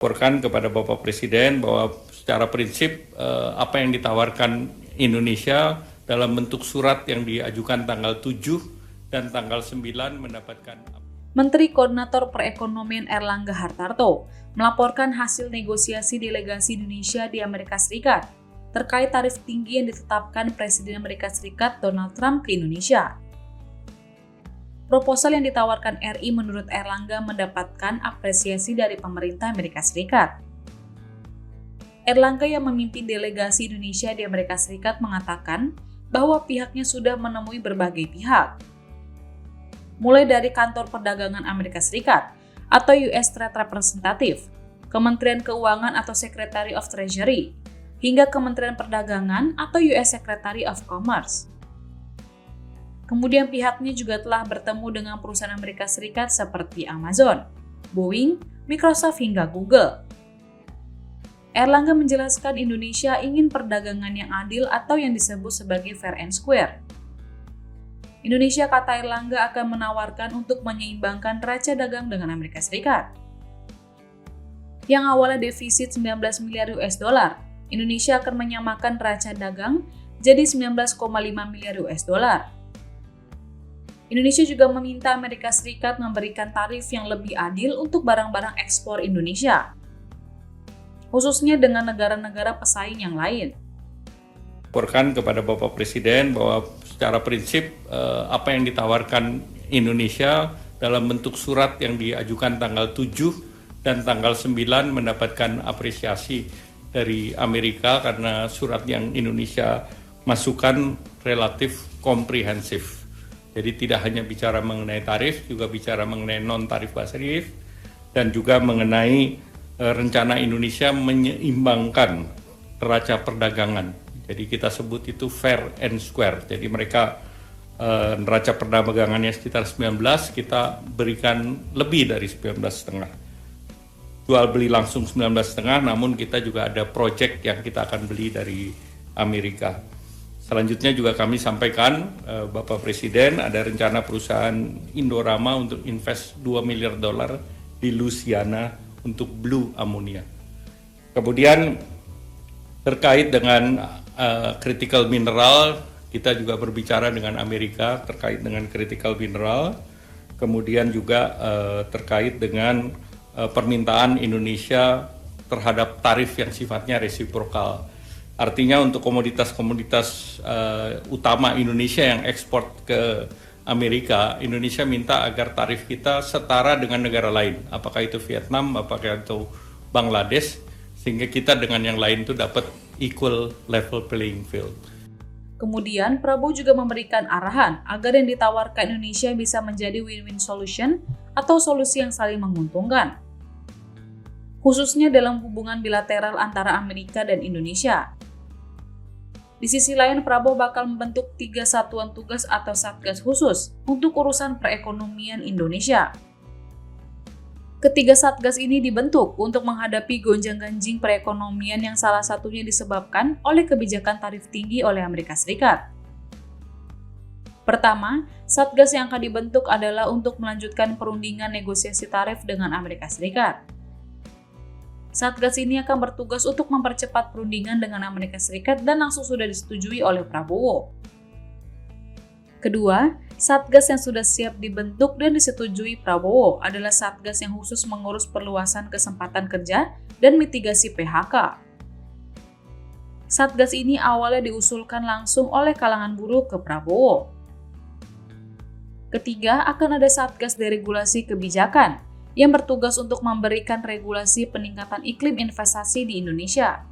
Laporkan kepada Bapak Presiden bahwa secara prinsip apa yang ditawarkan Indonesia dalam bentuk surat yang diajukan tanggal 7 dan tanggal 9 mendapatkan. Menteri Koordinator Perekonomian Erlangga Hartarto melaporkan hasil negosiasi delegasi Indonesia di Amerika Serikat terkait tarif tinggi yang ditetapkan Presiden Amerika Serikat Donald Trump ke Indonesia. Proposal yang ditawarkan RI menurut Erlangga mendapatkan apresiasi dari pemerintah Amerika Serikat. Erlangga yang memimpin delegasi Indonesia di Amerika Serikat mengatakan bahwa pihaknya sudah menemui berbagai pihak, mulai dari Kantor Perdagangan Amerika Serikat atau US Trade Representative, Kementerian Keuangan atau Secretary of Treasury, hingga Kementerian Perdagangan atau US Secretary of Commerce. Kemudian pihaknya juga telah bertemu dengan perusahaan Amerika Serikat seperti Amazon, Boeing, Microsoft hingga Google. Erlangga menjelaskan Indonesia ingin perdagangan yang adil atau yang disebut sebagai fair and square. Indonesia, kata Erlangga, akan menawarkan untuk menyeimbangkan neraca dagang dengan Amerika Serikat. Yang awalnya defisit 19 miliar US dollar, Indonesia akan menyamakan neraca dagang jadi 19,5 miliar US dollar. Indonesia juga meminta Amerika Serikat memberikan tarif yang lebih adil untuk barang-barang ekspor Indonesia, khususnya dengan negara-negara pesaing yang lain. Laporkan kepada Bapak Presiden bahwa secara prinsip apa yang ditawarkan Indonesia dalam bentuk surat yang diajukan tanggal 7 dan tanggal 9 mendapatkan apresiasi dari Amerika karena surat yang Indonesia masukkan relatif komprehensif. Jadi tidak hanya bicara mengenai tarif, juga bicara mengenai non-tarif tarif dan juga mengenai rencana Indonesia menyeimbangkan neraca perdagangan. Jadi kita sebut itu fair and square. Jadi mereka neraca perdagangannya sekitar 19, kita berikan lebih dari 19,5. Jual beli langsung 19,5, namun kita juga ada project yang kita akan beli dari Amerika. Selanjutnya juga kami sampaikan Bapak Presiden ada rencana perusahaan Indorama untuk invest 2 miliar dolar di Louisiana untuk blue ammonia. Kemudian terkait dengan critical mineral, kita juga berbicara dengan Amerika terkait dengan critical mineral. Kemudian juga terkait dengan permintaan Indonesia terhadap tarif yang sifatnya resiprokal. Artinya untuk komoditas-komoditas utama Indonesia yang ekspor ke Amerika, Indonesia minta agar tarif kita setara dengan negara lain. Apakah itu Vietnam, apakah itu Bangladesh, sehingga kita dengan yang lain itu dapat equal level playing field. Kemudian Prabowo juga memberikan arahan agar yang ditawarkan Indonesia bisa menjadi win-win solution atau solusi yang saling menguntungkan, khususnya dalam hubungan bilateral antara Amerika dan Indonesia. Di sisi lain, Prabowo bakal membentuk 3 satuan tugas atau satgas khusus untuk urusan perekonomian Indonesia. Ketiga satgas ini dibentuk untuk menghadapi gonjang-ganjing perekonomian yang salah satunya disebabkan oleh kebijakan tarif tinggi oleh Amerika Serikat. Pertama, satgas yang akan dibentuk adalah untuk melanjutkan perundingan negosiasi tarif dengan Amerika Serikat. Satgas ini akan bertugas untuk mempercepat perundingan dengan Amerika Serikat dan langsung sudah disetujui oleh Prabowo. Kedua, Satgas yang sudah siap dibentuk dan disetujui Prabowo adalah Satgas yang khusus mengurus perluasan kesempatan kerja dan mitigasi PHK. Satgas ini awalnya diusulkan langsung oleh kalangan buruh ke Prabowo. Ketiga, akan ada Satgas deregulasi kebijakan yang bertugas untuk memberikan regulasi peningkatan iklim investasi di Indonesia.